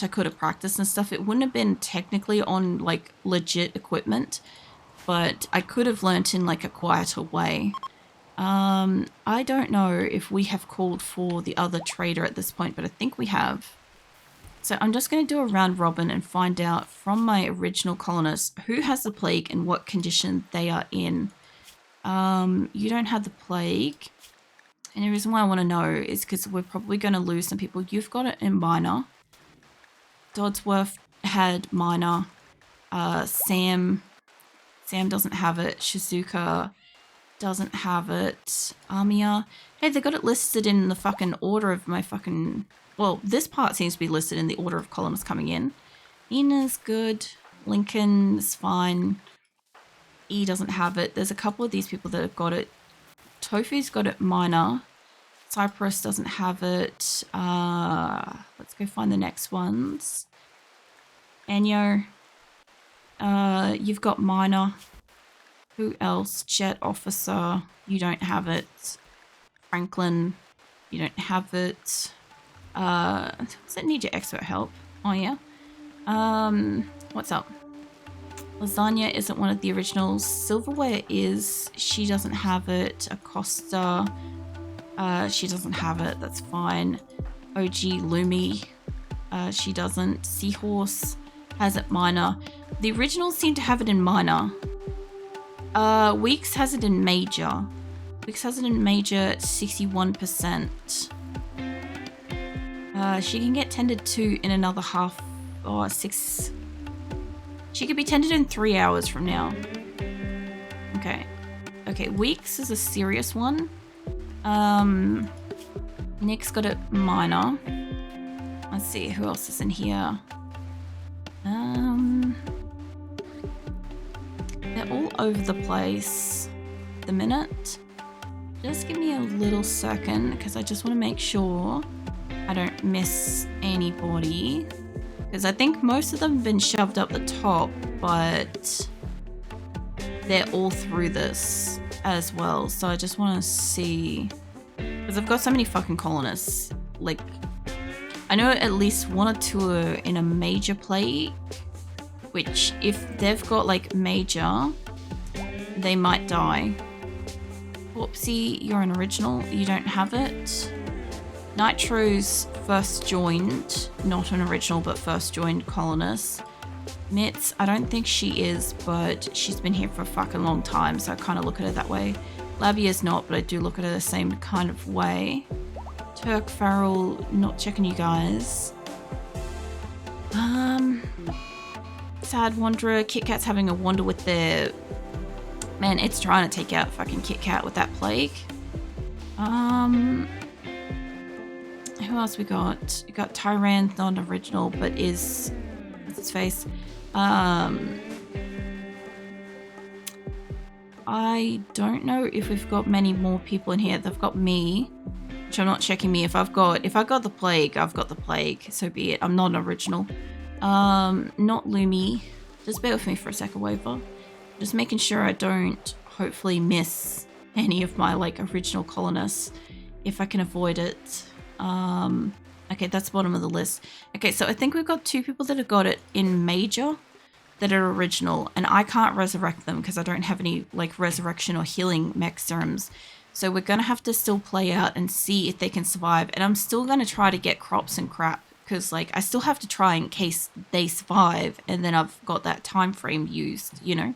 I could have practiced and stuff. It wouldn't have been technically on like legit equipment, but I could have learnt in like a quieter way. I don't know if we have called for the other trader at this point, but I think we have. So I'm just going to do a round robin and find out from my original colonists who has the plague and what condition they are in. You don't have the plague. And the reason why I want to know is because we're probably going to lose some people. You've got it in minor. Dodsworth had minor. Sam doesn't have it. Shizuka doesn't have it. Amiya. Hey, they got it listed in the fucking order of my fucking... Well, this part seems to be listed in the order of columns coming in. Ina's good. Lincoln's fine. E doesn't have it. There's a couple of these people that have got it. Tofu's got it minor. Cyprus doesn't have it. Let's go find the next ones. Enyo. You've got minor. Who else? Jet officer. You don't have it. Franklin. You don't have it. Does it need your expert help? Oh yeah. What's up? Lasagna isn't one of the originals. Silverware is. She doesn't have it. Acosta. She doesn't have it. That's fine. OG Lumi. She doesn't. Seahorse has it minor. The originals seem to have it in minor. Weeks has it in major. Weeks has it in major at 61%. She can get tended to in another half or 6. She could be tended in 3 hours from now. Okay. Okay, Weeks is a serious one. Nick's got it minor. Let's see, who else is in here? They're all over the place the minute. Just give me a little second because I just want to make sure I don't miss anybody. Because I think most of them have been shoved up the top, but they're all through this as well. So I just want to see, because I've got so many fucking colonists. Like, I know at least 1 or 2 are in a major plague, which if they've got like major, they might die. Whoopsie, you're an original. You don't have it. Nitro's first joined, not an original, but first joined colonist. Mitz, I don't think she is, but she's been here for a fucking long time, so I kind of look at it that way. Labia's not, but I do look at it the same kind of way. Turk, Farrell, not checking you guys. Sad Wanderer, Kit Kat's having a wander with their... Man, it's trying to take out fucking Kit Kat with that plague. Who else we got? We got Tyrant, not an original, but is... What's his face? I don't know if we've got many more people in here. They've got me, which I'm not checking me. If I got the plague, I've got the plague. So be it. I'm not an original. Not Lumi. Just bear with me for a second, Waver. Just making sure I don't hopefully miss any of my like original colonists if I can avoid it. Okay, that's the bottom of the list. Okay, so I think we've got 2 people that have got it in major that are original, and I can't resurrect them because I don't have any like resurrection or healing mech serums. So we're gonna have to still play out and see if they can survive, and I'm still gonna try to get crops and crap because like I still have to try in case they survive, and then I've got that time frame used, you know.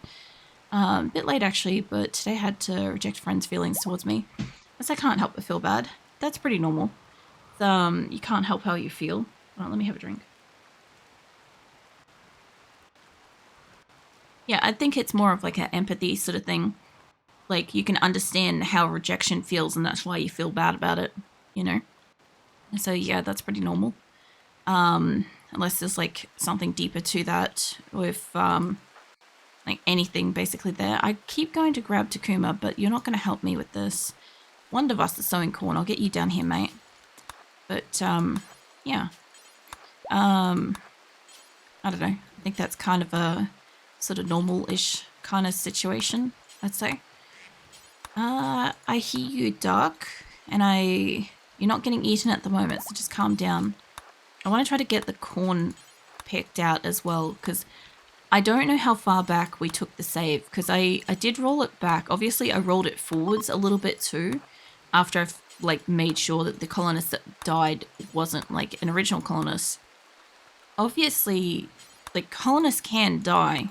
A bit late actually, but today I had to reject friends' feelings towards me, as I can't help but feel bad. That's pretty normal. You can't help how you feel. Hold on, let me have a drink. Yeah, I think it's more of like an empathy sort of thing. Like you can understand how rejection feels, and that's why you feel bad about it, you know? So yeah, that's pretty normal. Unless there's like something deeper to that with like anything basically there. I keep going to grab Takuma, but you're not going to help me with this. One of us is sewing corn. I'll get you down here, mate. But yeah. I don't know. I think that's kind of a sort of normal-ish kind of situation, I'd say. I hear you, Duck, and you're not getting eaten at the moment, so just calm down. I want to try to get the corn picked out as well, because I don't know how far back we took the save, because I did roll it back. Obviously, I rolled it forwards a little bit too, after I've like made sure that the colonist that died wasn't like an original colonist. Obviously, like, colonists can die.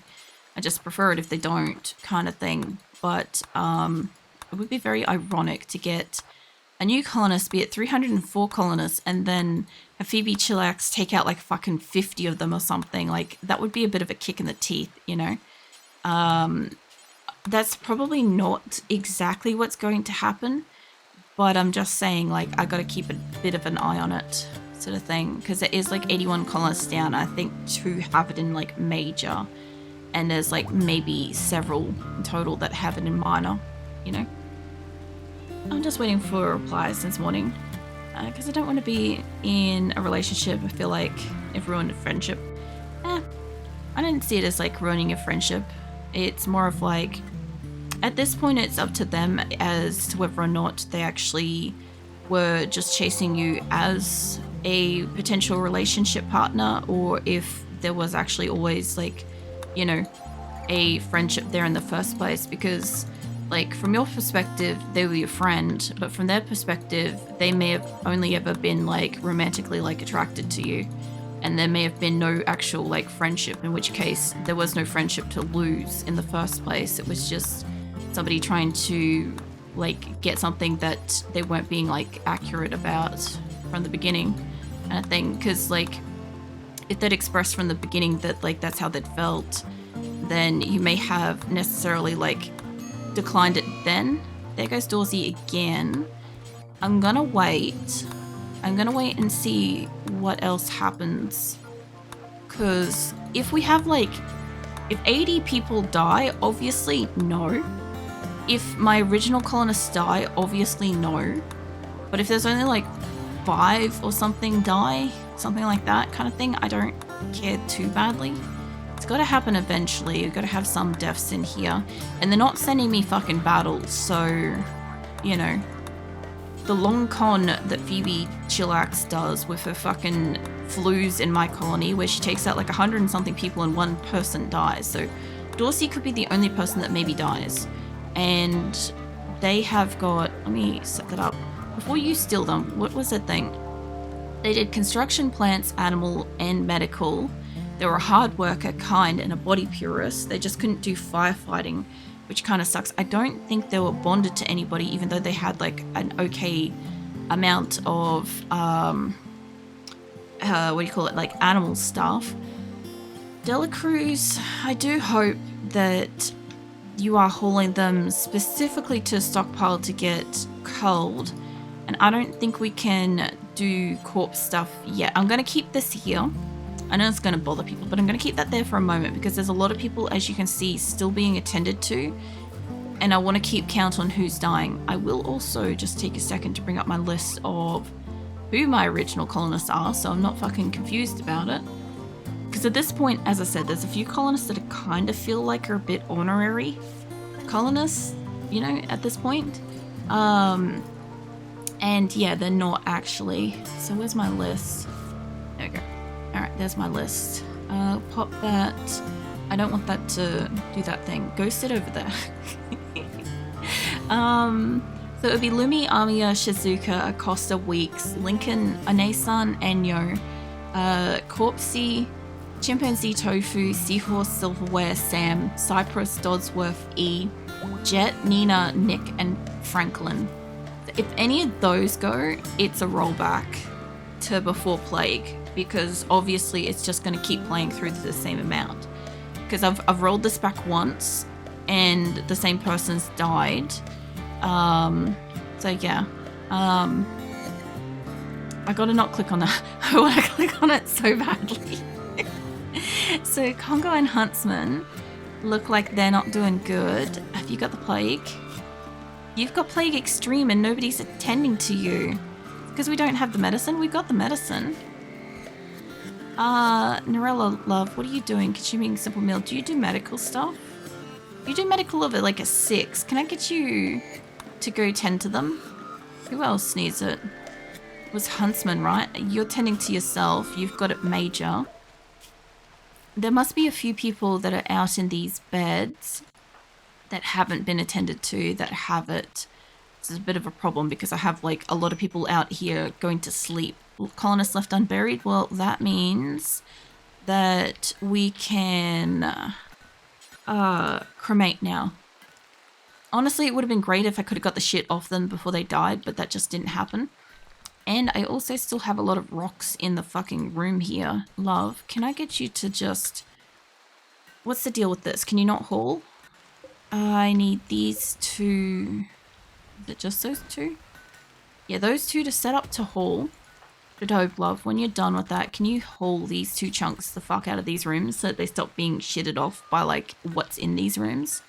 I just prefer it if they don't, kind of thing. But it would be very ironic to get a new colonist, be it 304 colonists, and then a Phoebe Chillax take out like fucking 50 of them or something. Like, that would be a bit of a kick in the teeth, you know? That's probably not exactly what's going to happen, but I'm just saying, like, I gotta keep a bit of an eye on it, sort of thing, because there is like 81 colonists down. I think 2 have it in like major, and there's like maybe several in total that have it in minor, you know? I'm just waiting for replies this morning, because I don't want to be in a relationship. I feel like I've ruined a friendship. I didn't see it as like ruining a friendship. It's more of like, at this point it's up to them as to whether or not they actually were just chasing you as a potential relationship partner, or if there was actually always like, you know, a friendship there in the first place. Because like, from your perspective they were your friend, but from their perspective they may have only ever been like romantically like attracted to you, and there may have been no actual like friendship, in which case there was no friendship to lose in the first place. It was just somebody trying to like get something that they weren't being like accurate about from the beginning, kind of thing. Because like, if they'd expressed from the beginning that like that's how they'd felt, then you may have necessarily like declined it then. There goes Dorsey again. I'm gonna wait and see what else happens, because if we have like, if 80 people die, obviously no. If my original colonists die, obviously no. But if there's only like 5 or something die, something like that kind of thing, I don't care too badly. It's got to happen eventually. You've got to have some deaths in here, and they're not sending me fucking battles, so, you know, the long con that Phoebe Chillax does with her fucking flus in my colony, where she takes out like 100 and something people and 1 person dies. So Dorsey could be the only person that maybe dies, and they have got, let me set that up before you steal them. What was that thing? They did construction, plants, animal, and medical. They were a hard worker, kind, and a body purist. They just couldn't do firefighting, which kind of sucks. I don't think they were bonded to anybody, even though they had like an okay amount of what do you call it, like animal stuff. Delacruz, I do hope that you are hauling them specifically to stockpile to get culled, and I don't think we can do corpse stuff yet. I'm going to keep this here. I know it's going to bother people, but I'm going to keep that there for a moment, because there's a lot of people, as you can see, still being attended to, and I want to keep count on who's dying. I will also just take a second to bring up my list of who my original colonists are, so I'm not fucking confused about it. Because at this point, as I said, there's a few colonists that I kind of feel like are a bit honorary colonists, you know, at this point. And yeah, they're not actually. So where's my list? There we go. Alright, there's my list. Pop that. I don't want that to do that thing. Go sit over there. So it would be Lumi, Amiya, Shizuka, Acosta, Weeks, Lincoln, Ane-san, Enyo, Corpsey, Chimpanzee, Tofu, Seahorse, Silverware, Sam, Cypress, Dodsworth, E, Jet, Nina, Nick, and Franklin. If any of those go, it's a rollback to before Plague, because obviously it's just going to keep playing through the same amount. Because I've rolled this back once, and the same person's died. So yeah. I gotta not click on that. I want to click on it so badly. So Congo and Huntsman look like they're not doing good. Have you got the Plague? You've got Plague Extreme and nobody's attending to you. Because we don't have the medicine? We've got the medicine. Norella, love, what are you doing? Consuming simple meal. Do you do medical stuff? You do medical of it like a 6. Can I get you to go tend to them? Who else needs it? It was Huntsman, right? You're tending to yourself. You've got it major. There must be a few people that are out in these beds that haven't been attended to, that have it. This is a bit of a problem because I have like a lot of people out here going to sleep. Colonists left unburied. Well, that means that we can cremate now. Honestly, it would have been great if I could have got the shit off them before they died, but that just didn't happen. And I also still have a lot of rocks in the fucking room here. Love, can I get you to just... What's the deal with this? Can you not haul? I need these two... Is it just those two? Yeah, those two to set up to haul. But hope, love, when you're done with that, can you haul these two chunks the fuck out of these rooms so that they stop being shitted off by, like, what's in these rooms?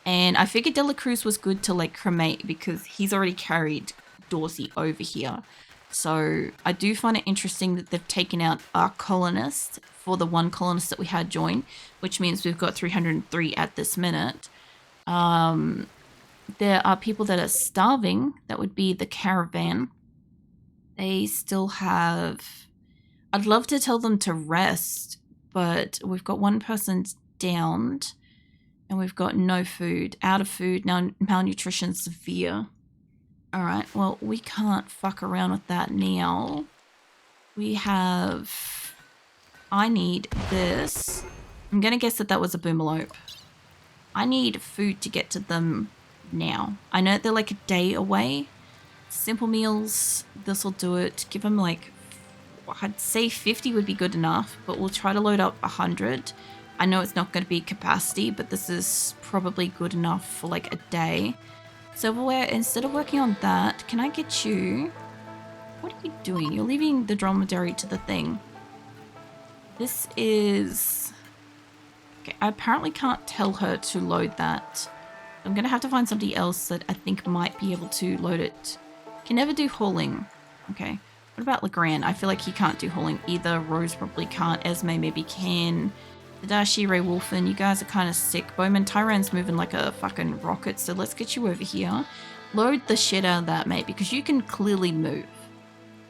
And I figured De La Cruz was good to, like, cremate because he's already carried Dorsey over here. So I do find it interesting that they've taken out our colonist for the one colonist that we had join, which means we've got 303 at this minute. There are people that are starving. That would be the caravan. They still have... I'd love to tell them to rest, but we've got one person downed and we've got no food. Out of food, now malnutrition severe. Alright, well, we can't fuck around with that now. We have... I need this. I'm going to guess that that was a boomalope. I need food to get to them now. I know they're like a day away. Simple meals, this will do it. Give them like, I'd say 50 would be good enough, but we'll try to load up 100. I know it's not going to be capacity, but this is probably good enough for like a day. Silverware, instead of working on that, can I get you... What are you doing? You're leaving the dromedary to the thing. This is... Okay, I apparently can't tell her to load that. I'm going to have to find somebody else that I think might be able to load it. Can never do hauling. Okay. What about Legrand? I feel like he can't do hauling either. Rose probably can't. Esme maybe can. Tadashi, Ray Wolfen, you guys are kind of sick. Bowman, Tyran's moving like a fucking rocket, so let's get you over here. Load the shit out of that, mate, because you can clearly move.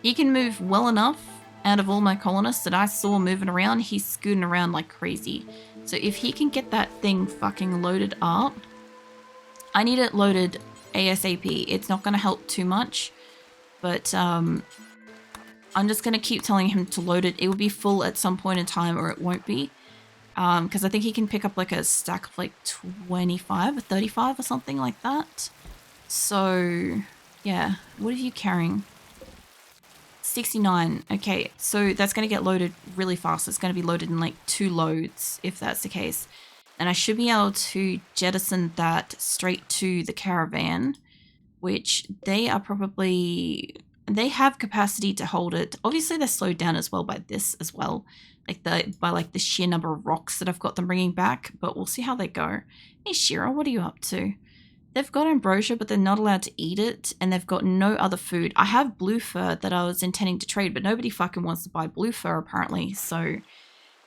He can move well enough out of all my colonists that I saw moving around. He's scooting around like crazy. So if he can get that thing fucking loaded up, I need it loaded ASAP. It's not going to help too much, but I'm just going to keep telling him to load it. It will be full at some point in time or it won't be. Because I think he can pick up like a stack of like 25 or 35 or something like that. So, yeah. What are you carrying? 69. Okay, so that's going to get loaded really fast. It's going to be loaded in like 2 loads, if that's the case. And I should be able to jettison that straight to the caravan, which they are probably... They have capacity to hold it. Obviously, they're slowed down as well by this as well. Like the sheer number of rocks that I've got them bringing back, but we'll see how they go. Hey Shira, what are you up to? They've got ambrosia, but they're not allowed to eat it, and they've got no other food. I have blue fur that I was intending to trade, but nobody fucking wants to buy blue fur apparently, so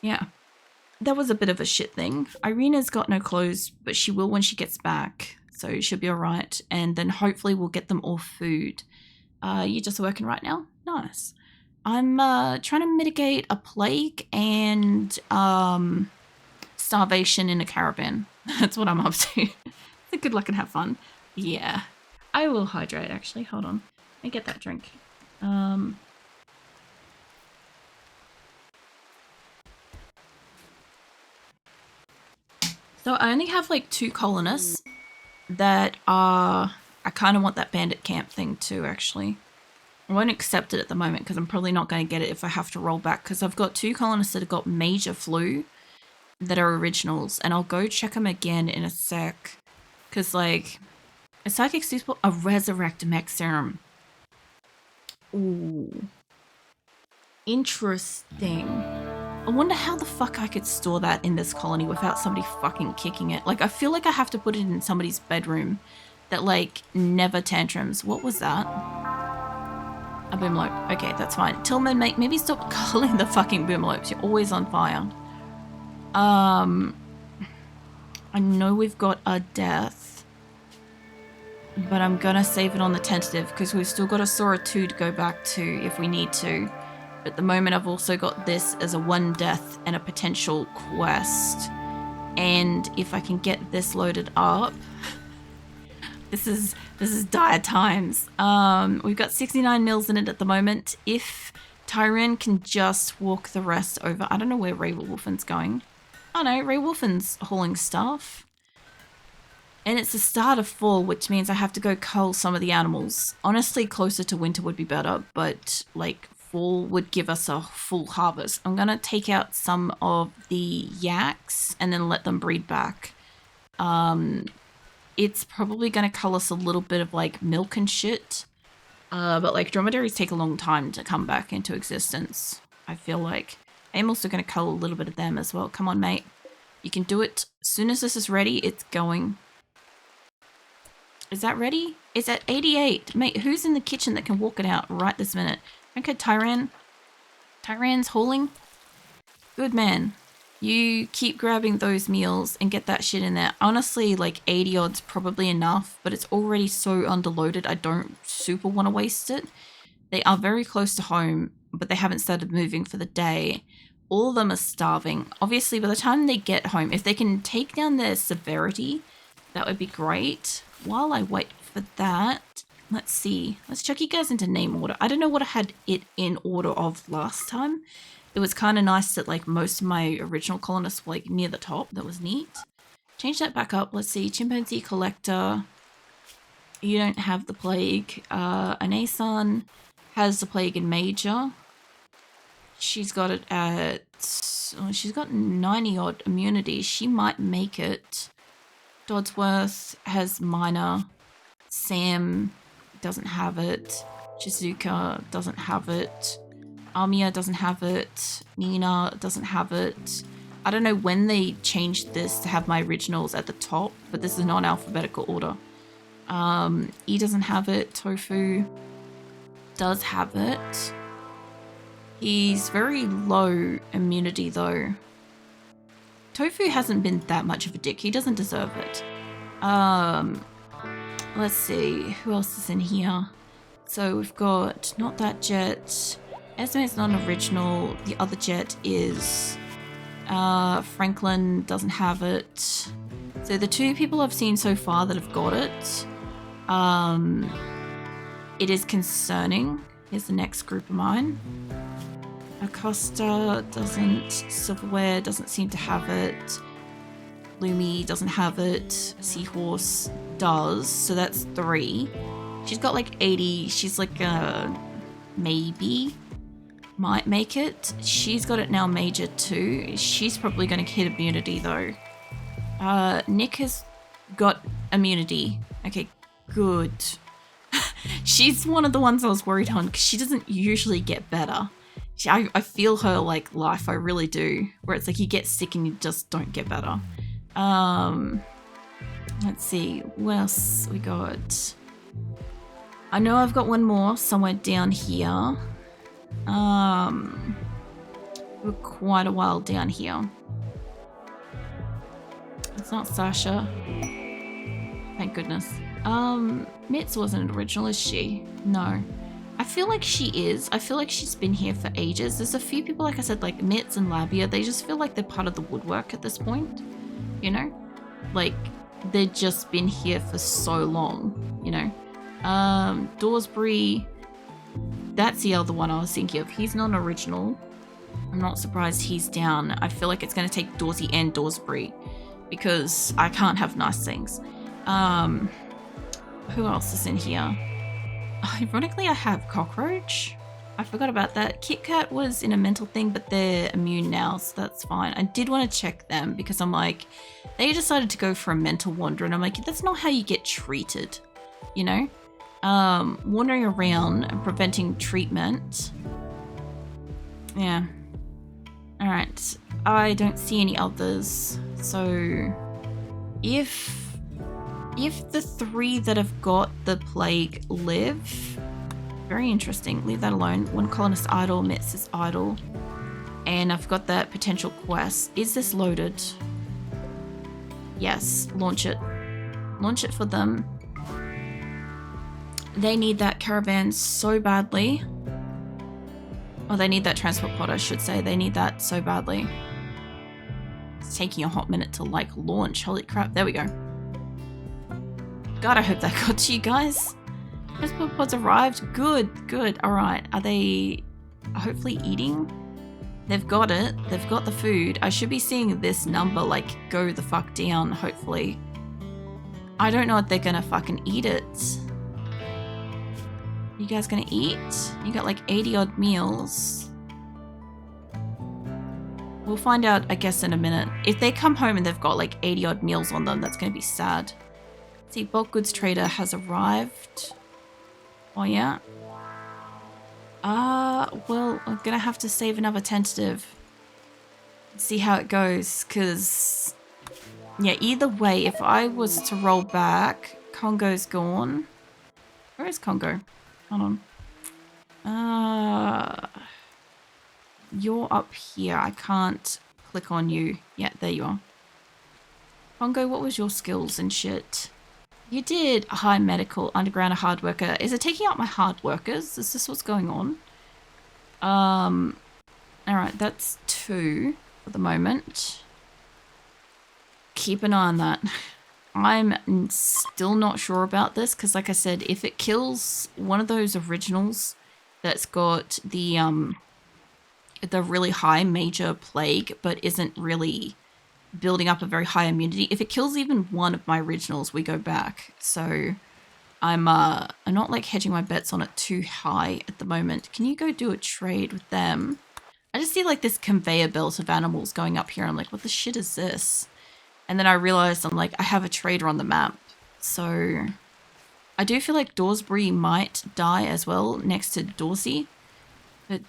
yeah. That was a bit of a shit thing. Irina's got no clothes, but she will when she gets back, so she'll be alright, and then hopefully we'll get them all food. You're just working right now? Nice. I'm trying to mitigate a plague and starvation in a caravan. That's what I'm up to. So good luck and have fun. Yeah. I will hydrate, actually. Hold on. Let me get that drink. So I only have like 2 colonists that are... I kind of want that bandit camp thing too, actually. I won't accept it at the moment because I'm probably not going to get it if I have to roll back, because I've got 2 colonists that have got major flu that are originals, and I'll go check them again in a sec. Because, like, a psychic suitable, a resurrect mech serum. Ooh. Interesting. I wonder how the fuck I could store that in this colony without somebody fucking kicking it. Like, I feel like I have to put it in somebody's bedroom that, like, never tantrums. What was that? A boomalope. Okay, that's fine. Tillman, mate, maybe stop calling the fucking boomalopes. You're always on fire. I know we've got a death. but I'm gonna save it on the tentative because we've still got Asora 2 to go back to if we need to. But at the moment I've also got this as a 1 death and a potential quest. And if I can get this loaded up, this is dire times. We've got 69 mils in it at the moment. If Tyrion can just walk the rest over, I don't know where Ray Wolfen's going. Oh no, Ray Wolfen's hauling stuff. And it's the start of fall, which means I have to go cull some of the animals. Honestly, closer to winter would be better, but like fall would give us a full harvest. I'm gonna take out some of the yaks and then let them breed back. It's probably gonna cull us a little bit of like milk and shit. But like dromedaries take a long time to come back into existence, I feel like. I am also gonna cull a little bit of them as well. Come on, mate. You can do it. As soon as this is ready, it's going. Is that ready? It's at 88. Mate, who's in the kitchen that can walk it out right this minute? Okay, Tyran. Tyran's hauling. Good man. You keep grabbing those meals and get that shit in there. Honestly, like 80 odd's probably enough, but it's already so underloaded. I don't super want to waste it. They are very close to home, but they haven't started moving for the day. All of them are starving. Obviously, by the time they get home, if they can take down their severity, that would be great. While I wait for that, let's see. Let's check you guys into name order. I don't know what I had it in order of last time. It was kind of nice that like most of my original colonists were like near the top. That was neat. Change that back up. Let's see. Chimpanzee collector. You don't have the plague. Anasan has the plague in major. She's got it at... Oh, she's got 90 odd immunity. She might make it. Dodsworth has minor. Sam doesn't have it. Shizuka doesn't have it. Amia doesn't have it. Nina doesn't have it. I don't know when they changed this to have my originals at the top, but this is not in alphabetical order. E doesn't have it. Tofu does have it. He's very low immunity though. Tofu hasn't been that much of a dick. He doesn't deserve it. Let's see. Who else is in here? So we've got not that jet. Esme's not an original. The other jet is... Franklin doesn't have it. So the 2 people I've seen so far that have got it, it is concerning. Here's the next group of mine. Acosta doesn't. Silverware doesn't seem to have it. Lumi doesn't have it. Seahorse does. So that's 3. She's got like 80. She's like maybe might make it. She's got it now major too. She's probably going to hit immunity though. Nick has got immunity. Okay, good. She's one of the ones I was worried on because she doesn't usually get better. I feel her like life, I really do. Where it's like you get sick and you just don't get better. Let's see, what else we got? I know I've got one more somewhere down here. We're quite a while down here. It's not Sasha. Thank goodness. Mitz wasn't an original, is she? No. I feel like she is. I feel like she's been here for ages. There's a few people, like I said, like Mitz and Labia, they just feel like they're part of the woodwork at this point. You know? Like, they've just been here for so long, you know? Dorsbury, that's the other one I was thinking of. He's not an original. I'm not surprised he's down. I feel like it's going to take Dorsey and Dorsbury because I can't have nice things. Who else is in here? Ironically, I have Cockroach. I forgot about that. Kit Kat was in a mental thing, but they're immune now, so that's fine. I did want to check them because I'm like, they decided to go for a mental wander, and I'm like, that's not how you get treated, you know? Wandering around and preventing treatment. Yeah. Alright. I don't see any others. So, if the 3 that have got the plague live, very interesting, leave that alone. One colonist idle, Mitz is idle. And I've got that potential quest. Is this loaded? Yes, launch it. Launch it for them. They need that caravan so badly. Oh, they need that transport pod, I should say. They need that so badly. It's taking a hot minute to, like, launch. Holy crap. There we go. God, I hope that got to you guys. Transport pods arrived. Good, good. All right. Are they hopefully eating? They've got it. They've got the food. I should be seeing this number, like, go the fuck down, hopefully. I don't know if they're gonna fucking eat it. You guys gonna eat? You got like 80 odd meals. We'll find out, I guess, in a minute. If they come home and they've got like 80 odd meals on them, that's gonna be sad. See, bulk goods trader has arrived. Oh yeah. Well, I'm gonna have to save another tentative. See how it goes, because yeah, either way, if I was to roll back, Congo's gone. Where is Congo? Hold on. You're up here. I can't click on you. Yeah, there you are. Congo, what was your skills and shit? You did a high medical, underground, a hard worker. Is it taking out my hard workers? Is this what's going on? Alright, that's 2 for the moment. Keep an eye on that. I'm still not sure about this because, like I said, if it kills one of those originals that's got the really high major plague but isn't really building up a very high immunity, if it kills even one of my originals, we go back. So I'm not like hedging my bets on it too high at the moment. Can you go do a trade with them? I just see like this conveyor belt of animals going up here. I'm like, what the shit is this? And then I realized I'm like, I have a trader on the map. So I do feel like Dorsbury might die as well next to Dorsey. But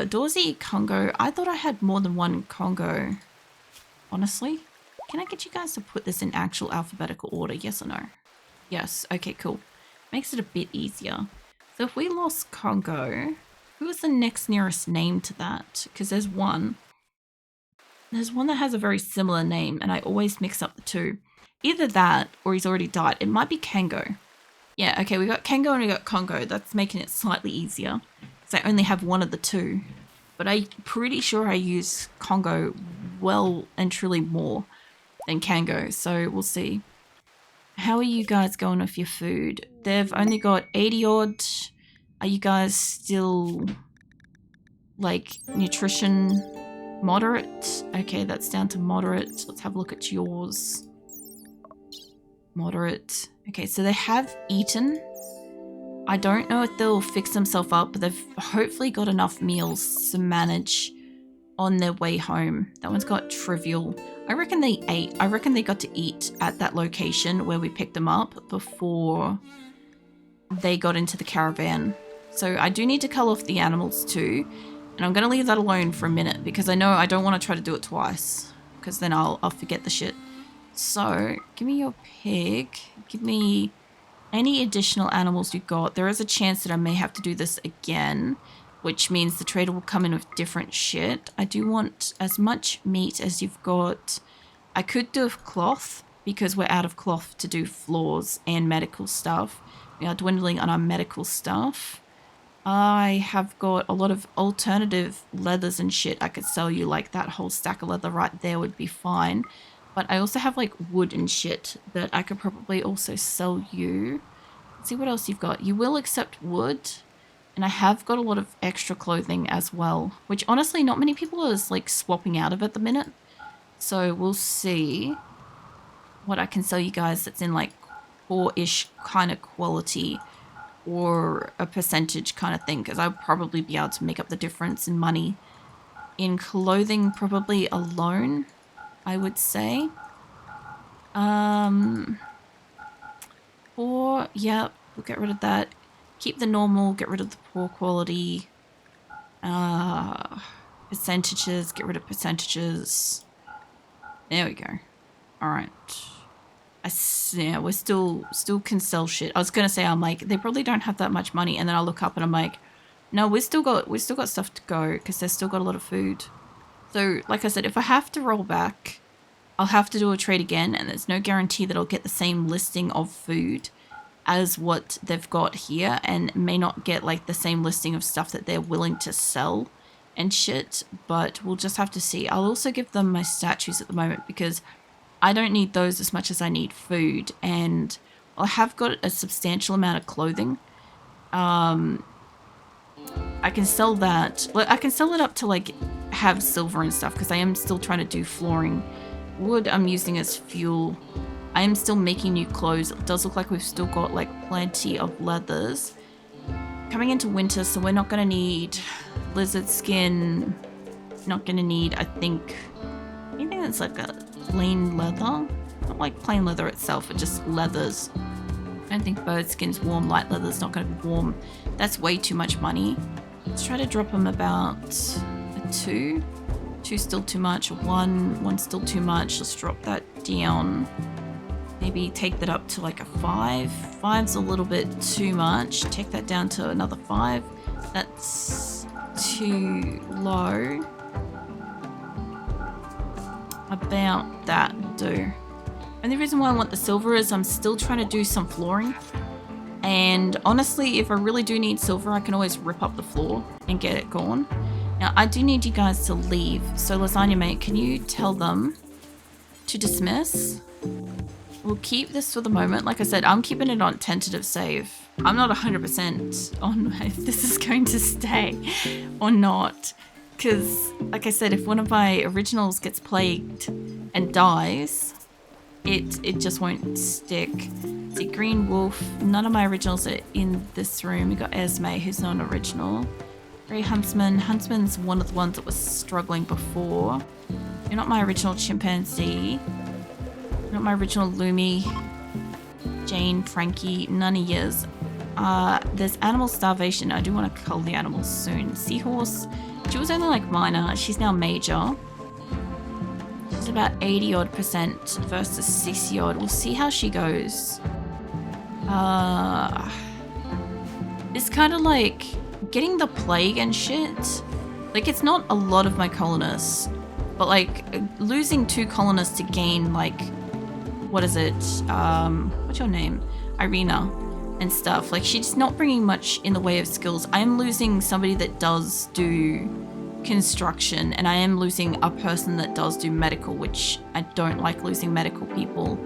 Dorsey, Congo, I thought I had more than one Congo. Honestly. Can I get you guys to put this in actual alphabetical order? Yes or no? Yes. Okay, cool. Makes it a bit easier. So if we lost Congo, who is the next nearest name to that? Because there's one. There's one that has a very similar name, and I always mix up the two. Either that, or he's already died. It might be Kango. Yeah, okay, we got Kango and we got Congo. That's making it slightly easier. Because I only have one of the two. But I'm pretty sure I use Congo well and truly more than Kango. So we'll see. How are you guys going with your food? They've only got 80 odd. Are you guys still, like, nutrition moderate? Okay, that's down to moderate. Let's have a look at yours. Moderate. Okay, so they have eaten. I don't know if they'll fix themselves up, but they've hopefully got enough meals to manage on their way home. That one's got trivial. I reckon they ate. I reckon they got to eat at that location where we picked them up before they got into the caravan. So I do need to cull off the animals too. And I'm going to leave that alone for a minute because I know I don't want to try to do it twice because then I'll forget the shit. So give me your pig. Give me any additional animals you got. There is a chance that I may have to do this again, which means the trader will come in with different shit. I do want as much meat as you've got. I could do cloth because we're out of cloth to do floors and medical stuff. We are dwindling on our medical stuff. I have got a lot of alternative leathers and shit I could sell you. Like that whole stack of leather right there would be fine. But I also have like wood and shit that I could probably also sell you. Let's see what else you've got. You will accept wood. And I have got a lot of extra clothing as well. Which honestly not many people are like swapping out of at the minute. So we'll see what I can sell you guys that's in like 4-ish kind of quality. Or a percentage kind of thing. Because I'll probably be able to make up the difference in money. In clothing probably alone, I would say. Or, yeah, we'll get rid of that. Keep the normal, get rid of the poor quality. Percentages, get rid of percentages. There we go. Alright. Yeah, we're still can sell shit. I was gonna say, I'm like, they probably don't have that much money, and then I look up and I'm like, no, we still got stuff to go, because they've still got a lot of food. So, like I said, if I have to roll back, I'll have to do a trade again, and there's no guarantee that I'll get the same listing of food as what they've got here and may not get like the same listing of stuff that they're willing to sell and shit, but we'll just have to see. I'll also give them my statues at the moment because I don't need those as much as I need food, and I have got a substantial amount of clothing. I can sell that. I can sell it up to like have silver and stuff because I am still trying to do flooring. Wood I'm using as fuel. I am still making new clothes. It does look like we've still got like plenty of leathers. Coming into winter, so we're not going to need lizard skin. Not going to need, I think, anything that's like a plain leather. Not like plain leather itself, but just leathers. I don't think bird skin's warm. Light leather's not going to be warm. That's way too much money. Let's try to drop them about a 2. 2's still too much. 1's still too much. Let's drop that down. Maybe take that up to like a 5. 5's a little bit too much. Take that down to another 5. That's too low. About that would do. And the reason why I want the silver is I'm still trying to do some flooring. And honestly, if I really do need silver, I can always rip up the floor and get it gone. Now, I do need you guys to leave. So, Lasagna Mate, can you tell them to dismiss? We'll keep this for the moment. Like I said, I'm keeping it on tentative save. I'm not 100% on if this is going to stay or not. Because, like I said, if one of my originals gets plagued and dies, it just won't stick. See, Green Wolf. None of my originals are in this room. We got Esme, who's not an original. Grey Huntsman. Huntsman's one of the ones that was struggling before. You're not my original chimpanzee. Not my original Lumi. Jane, Frankie, none of yours. There's animal starvation. I do want to cull the animals soon. Seahorse. She was only like minor. She's now major. She's about 80 odd % versus 60 odd. We'll see how she goes. It's kind of like getting the plague and shit. Like, it's not a lot of my colonists, but like losing 2 colonists to gain like, what is it? What's your name? Irina and stuff. Like, she's not bringing much in the way of skills. I am losing somebody that does do construction, and I am losing a person that does do medical, which I don't like losing medical people.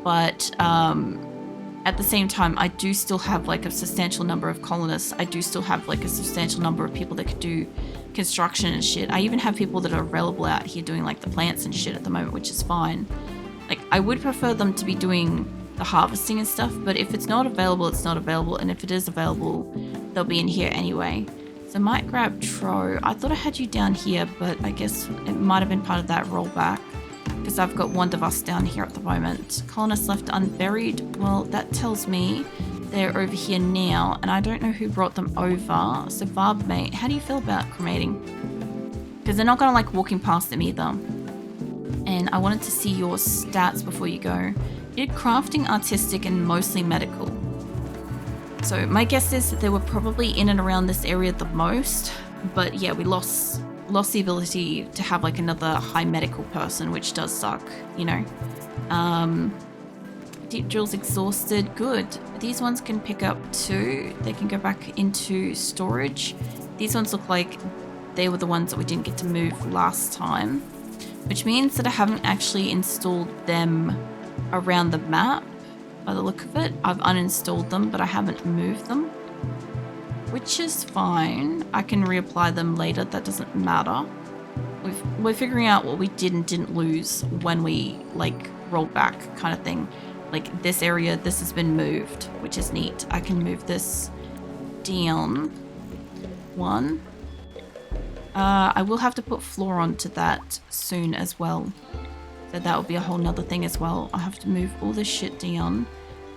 But at the same time, I do still have like a substantial number of colonists. I do still have like a substantial number of people that could do construction and shit. I even have people that are available out here doing like the plants and shit at the moment, which is fine. Like, I would prefer them to be doing the harvesting and stuff, but if it's not available, it's not available, and if it is available, they'll be in here anyway. So I might grab Tro. I thought I had you down here, but I guess it might have been part of that rollback, because I've got Wanderlust down here at the moment. Colonists left unburied. Well, that tells me they're over here now, and I don't know who brought them over. So Barb Mate, how do you feel about cremating? Because they're not going to like walking past them either. And I wanted to see your stats before you go. You did crafting, artistic, and mostly medical. So my guess is that they were probably in and around this area the most. But yeah, we lost the ability to have like another high medical person, which does suck, you know. Deep drill's exhausted. Good. These ones can pick up 2. They can go back into storage. These ones look like they were the ones that we didn't get to move last time, which means that I haven't actually installed them around the map. By the look of it, I've uninstalled them, but I haven't moved them, which is fine. I can reapply them later. That doesn't matter. We're figuring out what we did and didn't lose when we like rolled back, kind of thing. Like this area, this has been moved, which is neat. I can move this down 1. I will have to put floor onto that soon as well. So that will be a whole nother thing as well. I'll have to move all this shit down.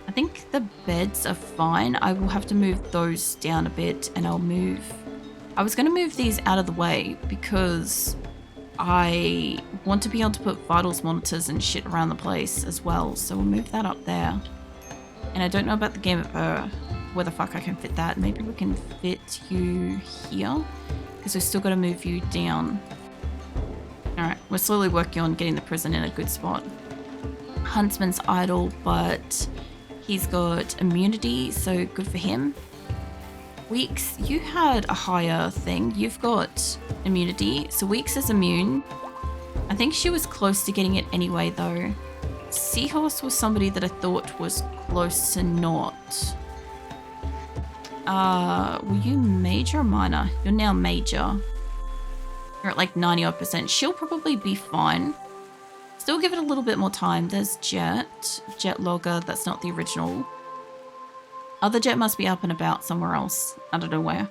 I think the beds are fine. I will have to move those down a bit, and I'll move... I was going to move these out of the way because I want to be able to put vitals monitors and shit around the place as well. So we'll move that up there. And I don't know about the game of where the fuck I can fit that. Maybe we can fit you here, because we've still got to move you down. Alright, we're slowly working on getting the prison in a good spot. Huntsman's idle, but He's got immunity, so good for him. Weeks, you had a higher thing. You've got immunity, so Weeks is immune. I think she was close to getting it anyway, though. Seahorse was somebody that I thought was close to not. Were you major or minor? You're now major. You're at like 90-odd%. She'll probably be fine. Still give it a little bit more time. There's Jet. Jet Logger, that's not the original. Other Jet must be up and about somewhere else. I don't know where.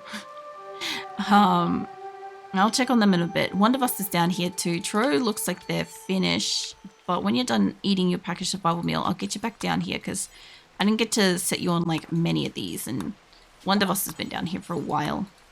I'll check on them in a bit. Wondervust is down here too. Tro looks like they're finished. But when you're done eating your packaged survival meal, I'll get you back down here because I didn't get to set you on like many of these. And Wondervust has been down here for a while.